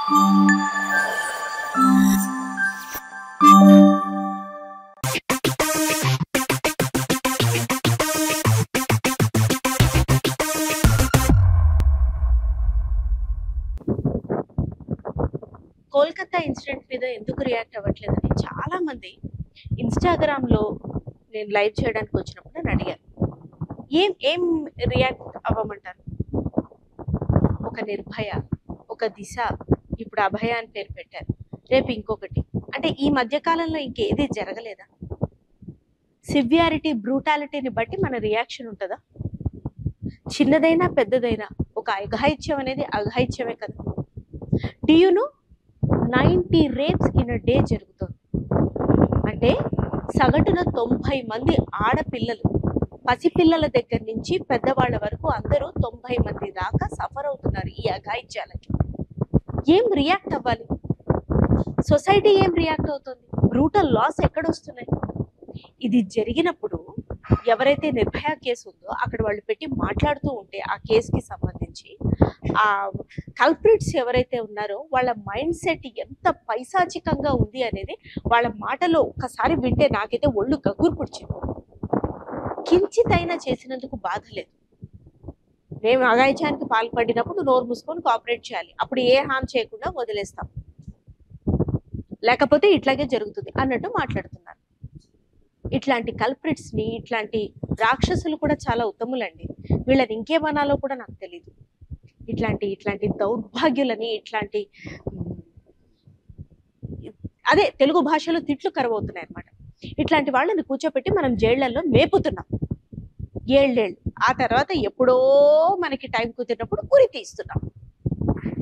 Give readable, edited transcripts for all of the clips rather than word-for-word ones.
Kolkata incident మీద ఎందుకు react అవ్వట్లేదని చాలా మంది ఇన్స్టాగ్రామ్లో నేను లైవ్ చేయడానికి వచ్చినప్పుడు నన్ను అడిగారు. ఏం ఏం రియాక్ట్ అవ్వమంటారు? ఒక నిర్భయ, ఒక దిశ, ఇప్పుడు అభయ అని పేరు పెట్టారు, రేపు ఇంకొకటి. అంటే ఈ మధ్యకాలంలో ఇంకేది జరగలేదా? సివియారిటీ, బ్రూటాలిటీని బట్టి మన రియాక్షన్ ఉంటుందా? చిన్నదైనా పెద్దదైనా ఒక అఘాయిత్యం అనేది అఘాయిత్యమే కదా. Do you know 90 rapes in a day జరుగుతుంది. అంటే సగటున 90 మంది ఆడపిల్లలు, పసిపిల్లల దగ్గర నుంచి పెద్దవాళ్ళ వరకు అందరూ 90 మంది దాకా సఫర్ అవుతున్నారు ఈ అఘాయిత్యాలకి. ఏం రియాక్ట్ అవ్వాలి? సొసైటీ ఏం రియాక్ట్ అవుతుంది? బ్రూటల్ లాస్ ఎక్కడొస్తున్నాయి? ఇది జరిగినప్పుడు ఎవరైతే నిర్భయ కేసు ఉందో అక్కడ వాళ్ళు పెట్టి మాట్లాడుతూ ఉంటే ఆ కేసుకి సంబంధించి ఆ కల్ప్రిట్స్ ఎవరైతే ఉన్నారో వాళ్ళ మైండ్ సెట్ ఎంత పైశాచికంగా ఉంది అనేది వాళ్ళ మాటలో ఒక్కసారి వింటే నాకైతే ఒళ్ళు గగురు పుడిచింది. కించితైనా చేసినందుకు బాధ లేదు. మేము అఘాయిత్యానికి పాల్పడినప్పుడు నోరు మూసుకొని కోఆపరేట్ చేయాలి, అప్పుడు ఏ హామ్ చేయకుండా వదిలేస్తాం, లేకపోతే ఇట్లాగే జరుగుతుంది అన్నట్టు మాట్లాడుతున్నారు. ఇట్లాంటి కల్ప్రిట్స్ ని, ఇట్లాంటి రాక్షసులు కూడా చాలా ఉత్తములండి. వీళ్ళని ఇంకేమనాలో కూడా నాకు తెలియదు. ఇట్లాంటి దౌర్భాగ్యులని, ఇట్లాంటి అదే తెలుగు భాషలో తిట్లు కరువవుతున్నాయి అనమాట. ఇట్లాంటి వాళ్ళని కూర్చోపెట్టి మనం జైళ్లలో మేపుతున్నాం 7 ఏళ్ళు. ఆ తర్వాత ఎప్పుడో మనకి టైం కుదిరినప్పుడు ఉరి తీస్తున్నాం.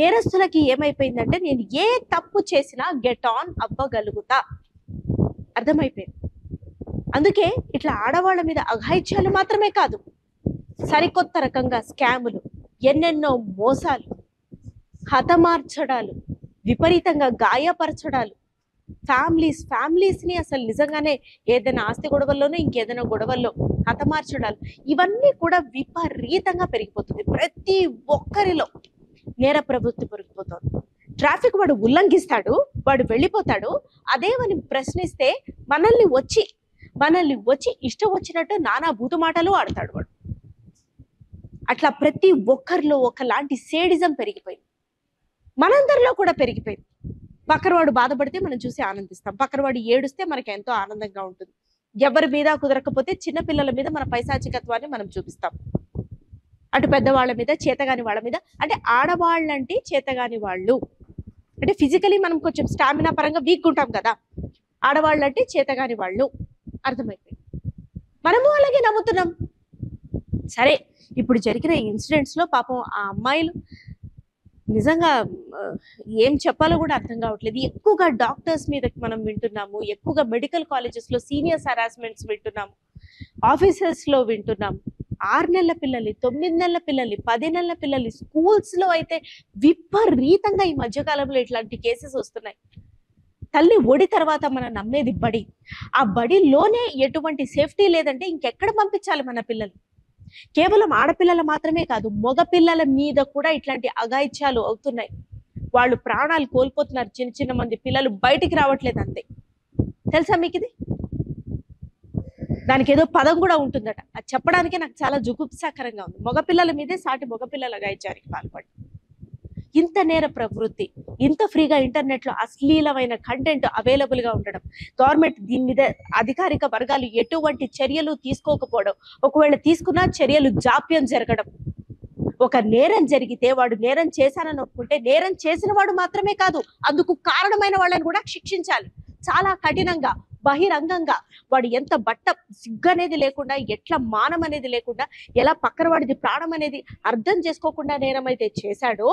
నేరస్తులకి ఏమైపోయిందంటే నేను ఏ తప్పు చేసినా గెట్ ఆన్ అవ్వగలుగుతా అర్థమైపోయింది. అందుకే ఇట్లా ఆడవాళ్ళ మీద అఘాయిత్యాలు మాత్రమే కాదు, సరికొత్త రకంగా స్కాములు, ఎన్నెన్నో మోసాలు, హతమార్చడాలు, విపరీతంగా గాయపరచడాలు, ఫ్యామిలీస్ని అసలు నిజంగానే ఏదైనా ఆస్తి గొడవల్లోనూ ఇంకేదైనా గొడవల్లో హతమార్చడాలు, ఇవన్నీ కూడా విపరీతంగా పెరిగిపోతుంది. ప్రతి ఒక్కరిలో నేర ప్రవృత్తి పెరిగిపోతుంది. ట్రాఫిక్ వాడు ఉల్లంఘిస్తాడు, వాడు వెళ్ళిపోతాడు, అదే మనం ప్రశ్నిస్తే మనల్ని వచ్చి ఇష్టం వచ్చినట్టు నానా బూతు మాటలు ఆడతాడు వాడు. అట్లా ప్రతి ఒక్కరిలో ఒకలాంటి సేడిజం పెరిగిపోయింది. మనందరిలో కూడా పెరిగిపోయింది. పక్కనవాడు బాధపడితే మనం చూసి ఆనందిస్తాం, పక్కనవాడు ఏడుస్తే మనకి ఎంతో ఆనందంగా ఉంటుంది. ఎవరి మీద కుదరకపోతే చిన్నపిల్లల మీద మన పైశాచికత్వాన్ని మనం చూపిస్తాం. అటు పెద్దవాళ్ళ మీద, చేతగాని వాళ్ళ మీద. అంటే ఆడవాళ్ళంటే చేతగాని వాళ్ళు, అంటే ఫిజికలీ మనం కొంచెం స్టామినా పరంగా వీక్ ఉంటాం కదా, ఆడవాళ్ళంటే చేతగాని వాళ్ళు అర్థమైపోయింది. మనము అలాగే నమ్ముతున్నాం. సరే, ఇప్పుడు జరిగిన ఇన్సిడెంట్స్ లో పాపం ఆ అమ్మాయిలు నిజంగా ఏం చెప్పాలో కూడా అర్థం కావట్లేదు. ఎక్కువగా డాక్టర్స్ మీద మనం వింటున్నాము, ఎక్కువగా మెడికల్ కాలేజెస్ లో సీనియర్స్ హరాస్మెంట్స్ వింటున్నాము, ఆఫీసర్స్ లో వింటున్నాము. 6 నెలల పిల్లల్ని, 9 నెలల పిల్లల్ని, 10 నెలల పిల్లల్ని స్కూల్స్ లో అయితే విపరీతంగా ఈ మధ్యకాలంలో ఇట్లాంటి కేసెస్ వస్తున్నాయి. తల్లి ఒడి తర్వాత మనం నమ్మేది బడి. ఆ బడిలోనే ఎటువంటి సేఫ్టీ లేదంటే ఇంకెక్కడ పంపించాలి మన పిల్లలు? కేవలం ఆడపిల్లలు మాత్రమే కాదు, మగ పిల్లల మీద కూడా ఇట్లాంటి అఘాయిత్యాలు అవుతున్నాయి. వాళ్ళు ప్రాణాలు కోల్పోతున్నారు. చిన్న మంది పిల్లలు బయటికి రావట్లేదు అంతే. తెలుసా మీకు ఇది? దానికి ఏదో పదం కూడా ఉంటుందట, అది చెప్పడానికే నాకు చాలా జుగుప్సాకరంగా ఉంది. మగపిల్లల మీదే సాటి మగపిల్లల అఘాయిత్యానికి పాల్పడి ఇంత నేర ప్రవృత్తి, ఇంత ఫ్రీగా ఇంటర్నెట్ లో అశ్లీలమైన కంటెంట్ అవైలబుల్ గా ఉండడం, గవర్నమెంట్ దీని మీద అధికారిక వర్గాలు ఎటువంటి చర్యలు తీసుకోకపోవడం, ఒకవేళ తీసుకున్నా చర్యలు జాప్యం జరగడం. ఒక నేరం జరిగితే వాడు నేరం చేశానని ఒప్పుకుంటే నేరం చేసిన వాడు మాత్రమే కాదు, అందుకు కారణమైన వాళ్ళని కూడా శిక్షించాలి చాలా కఠినంగా, బహిరంగంగా. వాడు ఎంత బట్ట సిగ్గు అనేది లేకుండా, ఎట్లా మానం అనేది లేకుండా, ఎలా పక్కన వాడిది ప్రాణం అనేది అర్థం చేసుకోకుండా నేరం అయితే చేశాడో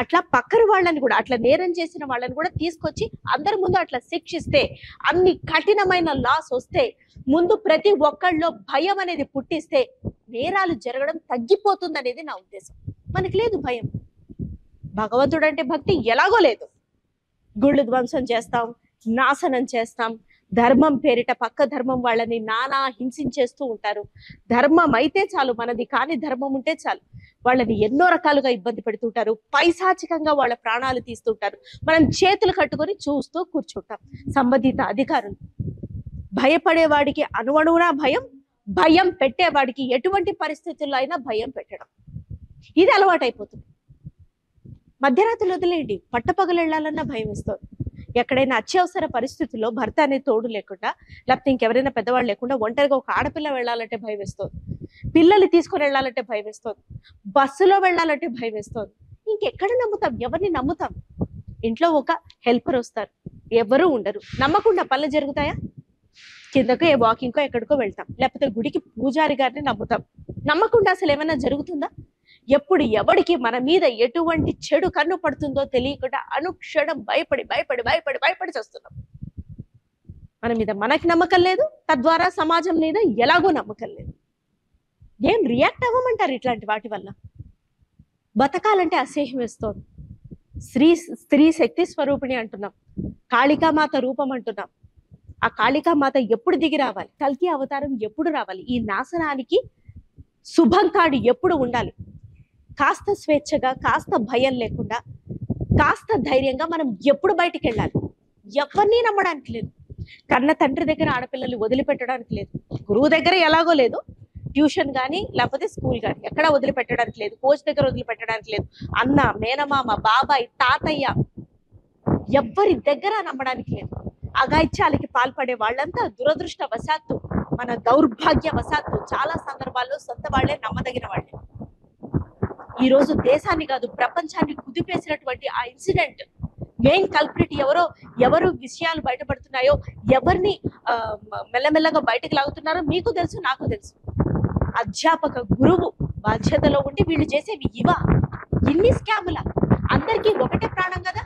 అట్లా పక్కన వాళ్ళని కూడా, అట్లా నేరం చేసిన వాళ్ళని కూడా తీసుకొచ్చి అందరి ముందు అట్లా శిక్షిస్తే, అన్ని కఠినమైన లాస్ వస్తే, ముందు ప్రతి ఒక్కళ్ళలో భయం అనేది పుట్టిస్తే నేరాలు జరగడం తగ్గిపోతుంది అనేది నా ఉద్దేశం. మనకి లేదు భయం. భగవంతుడు అంటే భక్తి ఎలాగో లేదు. గుళ్ళు ధ్వంసం చేస్తాం, నాశనం చేస్తాం, ధర్మం పేరిట పక్క ధర్మం వాళ్ళని నానా హింసించేస్తూ ఉంటారు. ధర్మం అయితే చాలు మనది, కానీ ధర్మం ఉంటే చాలు. వాళ్ళని ఎన్నో రకాలుగా ఇబ్బంది పెడుతుంటారు, పైశాచికంగా వాళ్ళ ప్రాణాలు తీస్తుంటారు. మనం చేతులు కట్టుకొని చూస్తూ కూర్చుంటాం. సంబంధిత అధికారులు భయపడేవాడికి అణువణువునా భయం, భయం పెట్టేవాడికి ఎటువంటి పరిస్థితుల్లో అయినా భయం పెట్టడం, ఇది అలవాటైపోతుంది. మధ్యరాత్రులు వదిలేయండి, పట్టపగలు వెళ్ళాలన్నా భయం వేస్తుంది. ఎక్కడైనా అత్యవసర పరిస్థితుల్లో భర్త అనే తోడు లేకుండా, లేకపోతే ఇంకెవరైనా పెద్దవాళ్ళు లేకుండా ఒంటరిగా ఒక ఆడపిల్ల వెళ్ళాలంటే భయం వేస్తుంది. పిల్లల్ని తీసుకొని వెళ్ళాలంటే భయం వేస్తుంది. బస్సులో వెళ్ళాలంటే భయం వేస్తుంది. ఇంకెక్కడ నమ్ముతాం? ఎవరిని నమ్ముతాం? ఇంట్లో ఒక హెల్పర్ వస్తారు, ఎవరు ఉండరు. నమ్మకుండా పనులు జరుగుతాయా? కిందకో ఏ వాకింగ్కో ఎక్కడికో వెళ్తాం, లేకపోతే గుడికి పూజారి గారిని నమ్ముతాం. నమ్మకుండా అసలు ఏమైనా జరుగుతుందా? ఎప్పుడు ఎవడికి మన మీద ఎటువంటి చెడు కన్ను పడుతుందో తెలియకుండా అనుక్షణం భయపడి భయపడి భయపడి భయపడి చేస్తున్నాం. మన మీద మనకి నమ్మకం లేదు, తద్వారా సమాజం మీద ఎలాగో నమ్మకం లేదు. ఏం రియాక్ట్ అవ్వమంటారు ఇట్లాంటి వాటి వల్ల? బతకాలంటే అసహ్యం వేస్తోంది. స్త్రీ శక్తి స్వరూపిణి అంటున్నాం, కాళికామాత రూపం అంటున్నాం. ఆ కాళికామాత ఎప్పుడు దిగి రావాలి? కల్కి అవతారం ఎప్పుడు రావాలి? ఈ నాశనానికి శుభం కాడు ఎప్పుడు ఉండాలి? కాస్త స్వేచ్ఛగా, కాస్త భయం లేకుండా, కాస్త ధైర్యంగా మనం ఎప్పుడు బయటికి వెళ్ళాలి? ఎవరిని నమ్మడానికి లేదు. కన్న తండ్రి దగ్గర ఆడపిల్లల్ని వదిలిపెట్టడానికి లేదు, గురువు దగ్గర ఎలాగో లేదు, ట్యూషన్ కానీ లేకపోతే స్కూల్ కానీ ఎక్కడ వదిలిపెట్టడానికి లేదు, కోచ్ దగ్గర వదిలిపెట్టడానికి లేదు, అన్న, మేనమామ, బాబాయ్, తాతయ్య ఎవ్వరి దగ్గర నమ్మడానికి లేదు. అఘాయిత్యాలకి పాల్పడే వాళ్ళంతా దురదృష్టవశాత్తు, మన దౌర్భాగ్యవశాత్తు చాలా సందర్భాల్లో సొంత వాళ్లే నమ్మదగిన వాళ్ళే. ఈ రోజు దేశాన్ని కాదు ప్రపంచాన్ని కుదిపేసినటువంటి ఆ ఇన్సిడెంట్ మెయిన్ కల్ప్రిట్ ఎవరు విషయాలు బయటపడుతున్నాయో, ఎవరిని మెల్లమెల్లగా బయటకు లాగుతున్నారో మీకు తెలుసు, నాకు తెలుసు. అధ్యాపక గురువు బాధ్యతలో ఉండి వీళ్ళు చేసేవి ఇవా? ఇన్ని స్కాముల? అందరికీ ఒకటే ప్రాణం కదా.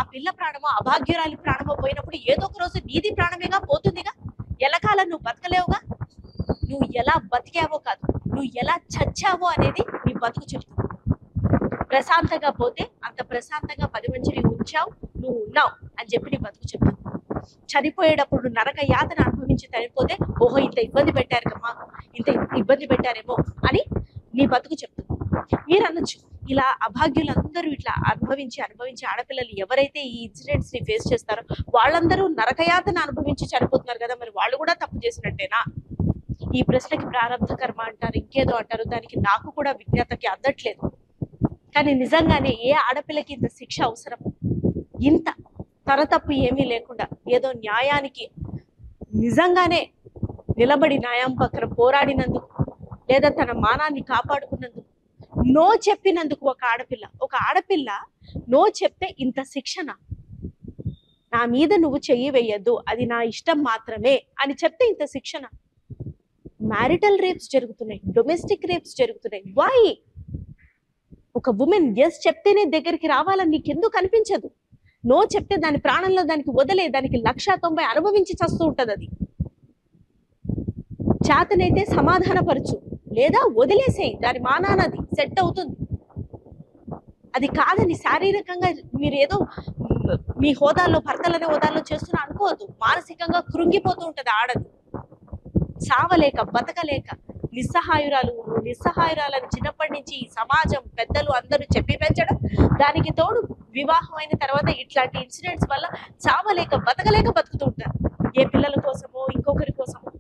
ఆ పిల్ల ప్రాణమో, అభాగ్యురాలి ప్రాణమో పోయినప్పుడు ఏదో ఒక రోజు నీది ప్రాణమేగా పోతుందిగా. ఎలకాలం నువ్వు బతకలేవుగా. నువ్వు ఎలా బతికావో కాదు, నువ్వు ఎలా చచ్చావో అనేది నీ బతుకు చెప్తుంది. ప్రశాంతంగా పోతే అంత ప్రశాంతంగా 10 మందిని ఉంచావు, నువ్వు ఉన్నావు అని చెప్పి నీ బతుకు చెప్తుంది. చనిపోయేటప్పుడు నరక యాతన అనుభవించి చనిపోతే, ఓహో ఇంత ఇబ్బంది పెట్టారమ్మా, ఇంత ఇబ్బంది పెట్టారేమో అని నీ బతుకు చెప్తుంది. మీరు అనొచ్చు, ఇలా అభాగ్యులందరూ ఇట్లా అనుభవించి ఆడపిల్లలు ఎవరైతే ఈ ఇన్సిడెంట్స్ ని ఫేస్ చేస్తారో వాళ్ళందరూ నరకయాతన అనుభవించి చనిపోతున్నారు కదా, మరి వాళ్ళు కూడా తప్పు చేసినట్టేనా? ఈ ప్రశ్నకి ప్రారంభ కర్మ అంటారు, ఇంకేదో అంటారు. దానికి నాకు కూడా విజ్ఞతకి అందట్లేదు. కానీ నిజంగానే ఏ ఆడపిల్లకి ఇంత శిక్ష అవసరం? ఇంత తన తప్పు ఏమీ లేకుండా ఏదో న్యాయానికి నిజంగానే నిలబడి న్యాయం పక్కన పోరాడినందుకు, లేదా తన మానాన్ని కాపాడుకున్నందుకు, నో చెప్పినందుకు ఒక ఆడపిల్ల నో చెప్తే ఇంత శిక్షణ? నా మీద నువ్వు చెయ్యి వేయద్దు, అది నా ఇష్టం మాత్రమే అని చెప్తే ఇంత శిక్షణ? మ్యారిటల్ రేప్స్ జరుగుతున్నాయి, డొమెస్టిక్ రేప్స్ జరుగుతున్నాయి. వై? ఒక ఉమెన్ ఎస్ చెప్తేనే దగ్గరికి రావాలని నీకెందుకు అనిపించదు? నో చెప్తే దాని ప్రాణంలో దానికి వదిలే, దానికి 190 అనుభవించి చస్తూ ఉంటది. అది చేతనైతే సమాధానపరచు, లేదా వదిలేసేయి, దాని మానానది సెట్ అవుతుంది. అది కాదని శారీరకంగా మీరు ఏదో మీ హోదాల్లో, భర్తలనే హోదాల్లో చేస్తున్నా అనుకోవద్దు. మానసికంగా కృంగిపోతూ ఉంటది ఆడది. చావలేక, బతకలేక నిస్సహాయురాలని చిన్నప్పటి నుంచి సమాజం, పెద్దలు అందరూ చెప్పి పెంచడం, దానికి తోడు వివాహం అయిన తర్వాత ఇట్లాంటి ఇన్సిడెంట్స్ వల్ల చావలేక, బతకలేక బతుకుతూ ఉంటారు. ఏ పిల్లల కోసమో, ఇంకొకరి కోసమో.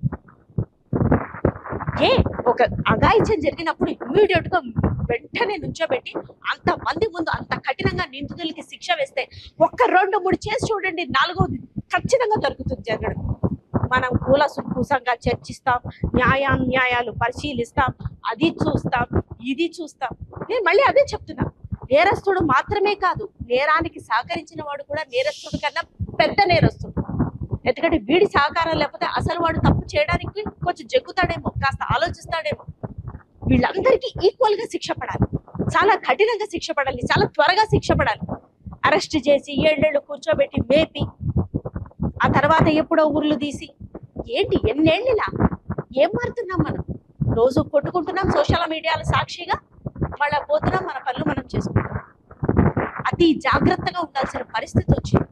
ఒక అఘాయిత్యం జరిగినప్పుడు ఇమ్మీడియట్ గా వెంటనే నుంచోబెట్టి అంతమంది ముందు అంత కఠినంగా నిందితులకి శిక్ష వేస్తే 1, 2, 3 చేసి చూడండి, 4వది ఖచ్చితంగా దొరుకుతుంది జరగడం. మనం కూలంగా చర్చిస్తాం, న్యాయాలు పరిశీలిస్తాం, అది చూస్తాం, ఇది చూస్తాం. నేను మళ్ళీ అదే చెప్తున్నా, నేరస్తుడు మాత్రమే కాదు, నేరానికి సహకరించిన వాడు కూడా నేరస్తుడు కన్నా పెద్ద నేరస్తుడు. ఎందుకంటే వీడి సహకారం లేకపోతే అసలు వాడు తప్పు చేయడానికి కొంచెం జగ్గుతాడేమో, కాస్త ఆలోచిస్తాడేమో. వీళ్ళందరికీ ఈక్వల్ గా శిక్ష పడాలి, చాలా కఠినంగా శిక్ష పడాలి, చాలా త్వరగా శిక్ష పడాలి. అరెస్ట్ చేసి 7 ఏళ్ళు కూర్చోబెట్టి మేపి ఆ తర్వాత ఎప్పుడో ఊర్లు తీసి ఏంటి ఎన్నేళ్ళిలా? ఏం మారుతున్నాం మనం? రోజు కొట్టుకుంటున్నాం సోషల్ మీడియాల సాక్షిగా, మళ్ళా పోతున్నాం, మన పనులు మనం చేసుకుంటున్నాం. అతి జాగ్రత్తగా ఉండాల్సిన పరిస్థితి వచ్చింది.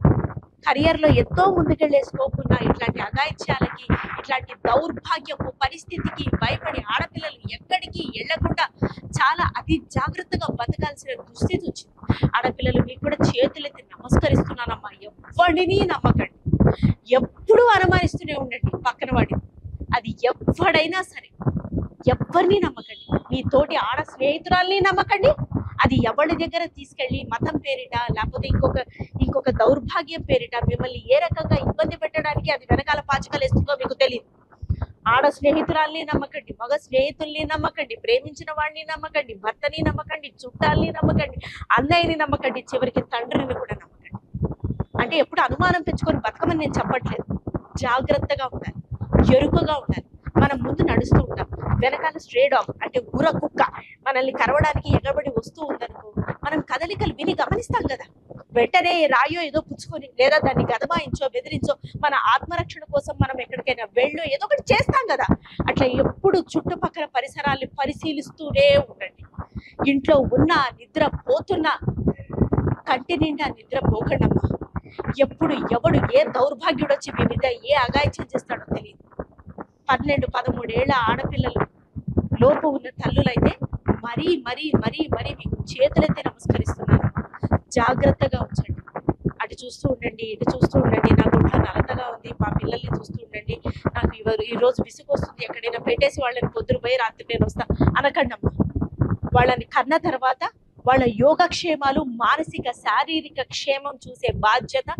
కెరియర్ లో ఎంతో ముందుకెళ్లే స్కోప్ ఉన్న ఇట్లాంటి అఘాయిత్యాలకి, ఇట్లాంటి దౌర్భాగ్యపు పరిస్థితికి భయపడి ఆడపిల్లలు ఎక్కడికి వెళ్లకుండా చాలా అతి జాగ్రత్తగా బతకాల్సిన దుస్థితి వచ్చింది. ఆడపిల్లలు మీకు కూడా చేతులెత్తి నమస్కరిస్తున్నానమ్మా, ఎవరిని నమ్మకండి. ఎప్పుడు అనుమానిస్తూనే ఉండండి పక్కన వాడిని. అది ఎవడైనా సరే ఎవరిని నమ్మకండి. మీ తోటి ఆడ స్నేహితురాల్ని నమ్మకండి. అది ఎవరి దగ్గర తీసుకెళ్లి మతం పేరిట లేకపోతే ఇంకొక దౌర్భాగ్యం పేరిట మిమ్మల్ని ఏ రకంగా ఇబ్బంది పెట్టడానికి అది వెనకాల పాచికలు వేస్తుందో మీకు తెలియదు. ఆడ స్నేహితురాల్ని నమ్మకండి, మగ స్నేహితుల్ని నమ్మకండి, ప్రేమించిన వాడిని నమ్మకండి, భర్తని నమ్మకండి, చుట్టాలని నమ్మకండి, అన్నయ్యని నమ్మకండి, చివరికి తండ్రిని కూడా నమ్మకండి. అంటే ఎప్పుడు అనుమానం పెంచుకొని బతకమని నేను చెప్పట్లేదు. జాగ్రత్తగా ఉండాలి, ఎరుకగా ఉండాలి. మనం ముందు నడుస్తూ ఉంటాం, వెనకాల స్ట్రే డాగ్ అంటే ఊర కుక్క మనల్ని కరవడానికి ఎగబడి వస్తూ ఉందనుకో, మనం కదలికలు విని గమనిస్తాం కదా. వెంటనే రాయో ఏదో పుచ్చుకొని లేదా దాన్ని గదమాయించో బెదిరించో మన ఆత్మరక్షణ కోసం మనం ఎక్కడికైనా వెళ్ళో ఏదో ఒకటి చేస్తాం కదా. అట్లా ఎప్పుడు చుట్టుపక్కల పరిసరాల్ని పరిశీలిస్తూనే ఉండండి. ఇంట్లో ఉన్నా నిద్ర పోతున్నా కంటి నిండా నిద్ర పోకండమ్మా. ఎప్పుడు ఎవడు ఏ దౌర్భాగ్యుడు వచ్చి మీ మీద ఏ అఘాయిత్యం చేస్తాడో తెలియదు. 12-13 ఏళ్ల ఆడపిల్లలు లోపు ఉన్న తల్లులైతే మరీ మరీ మరీ మరీ మీకు చేతులెత్తి నమస్కరిస్తున్నాను. జాగ్రత్తగా ఉంచండి. అటు చూస్తూ ఉండండి, ఇటు చూస్తూ ఉండండి. నా గుంట్లో నలతగా ఉంది, మా పిల్లల్ని చూస్తూ ఉండండి, నాకు ఈరోజు విసుగు వస్తుంది, ఎక్కడైనా పెట్టేసి వాళ్ళని పొద్దున పోయి రాత్రి నేను వస్తా అనకండమ్మా. వాళ్ళని కన్న తర్వాత వాళ్ళ యోగక్షేమాలు, మానసిక శారీరక క్షేమం చూసే బాధ్యత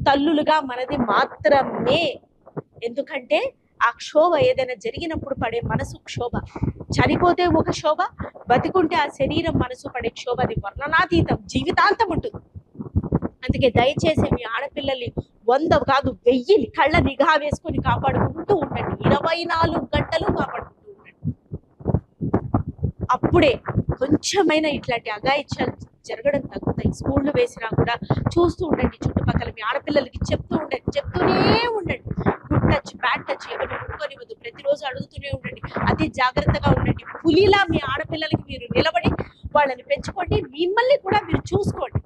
తల్లులుగా మనది మాత్రమే. ఎందుకంటే ఆ క్షోభ ఏదైనా జరిగినప్పుడు పడే మనసు క్షోభ, చనిపోతే ఒక శోభ, బతికుంటే ఆ శరీరం మనసు పడే క్షోభ అది వర్ణనాతీతం, జీవితాంతం ఉంటుంది. అందుకే దయచేసి మీ ఆడపిల్లల్ని 100 కాదు 1000 కళ్ళ నిఘా వేసుకొని కాపాడుకుంటూ ఉండండి. 24 గంటలు కాపాడుకుంటూ ఉండండి. అప్పుడే కొంచెమైనా ఇట్లాంటి అఘాయిత్యాలు జరగడం తగ్గుతాయి. స్కూళ్ళు వేసినా కూడా చూస్తూ ఉండండి, చుట్టుపక్కల మీ ఆడపిల్లలకి చెప్తూనే ఉండండి. గుడ్ టచ్, బ్యాడ్ టచ్ ఎవరిని ముట్టుకోనివ్వద్దు. ప్రతిరోజు అడుగుతూనే ఉండండి, అతి జాగ్రత్తగా ఉండండి. పులిలా మీ ఆడపిల్లలకి మీరు నిలబడి వాళ్ళని పెంచుకోండి. మిమ్మల్ని కూడా మీరు చూసుకోండి.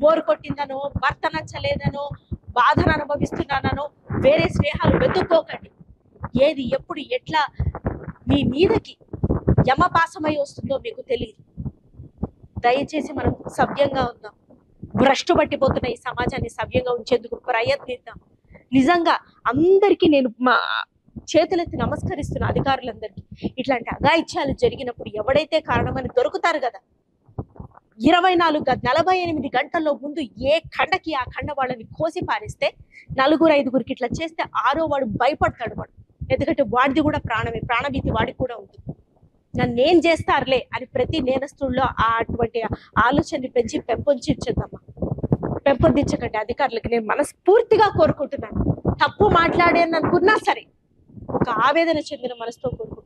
బోరు కొట్టిందనో, భర్త నచ్చలేదనో, బాధను అనుభవిస్తున్నానో వేరే స్నేహాలు వెతుక్కోకండి. ఏది ఎప్పుడు ఎట్లా మీ మీదకి యమపాసమై వస్తుందో మీకు తెలియదు. దయచేసి మనం సవ్యంగా ఉందాం. భ్రష్టు పట్టిపోతున్న ఈ సమాజాన్ని సవ్యంగా ఉంచేందుకు ప్రయత్నిద్దాం. నిజంగా అందరికీ నేను మా చేతులెత్తి నమస్కరిస్తున్న అధికారులందరికీ. ఇట్లాంటి అఘాయిత్యాలు జరిగినప్పుడు ఎవడైతే కారణమని దొరుకుతారు కదా, 48 గంటల్లో ముందు ఏ ఖండకి ఆ ఖండ వాళ్ళని కోసి పారేస్తే 4-5గురికి ఇట్లా చేస్తే 6వ వాడు భయపడతాడు. వాడు ఎందుకంటే వాడిది కూడా ప్రాణమే, ప్రాణభీతి వాడికి కూడా ఉంటుంది. నన్నేం చేస్తారులే అని ప్రతి నేరస్తుల్లో అటువంటి ఆలోచనని పెంపొందించకండి. అధికారులకు నేను మనస్ఫూర్తిగా కోరుకుంటున్నాను. తప్పు మాట్లాడాను అనుకున్నా సరే ఒక ఆవేదన చెందిన మనసుతో కోరుకుంటున్నాను.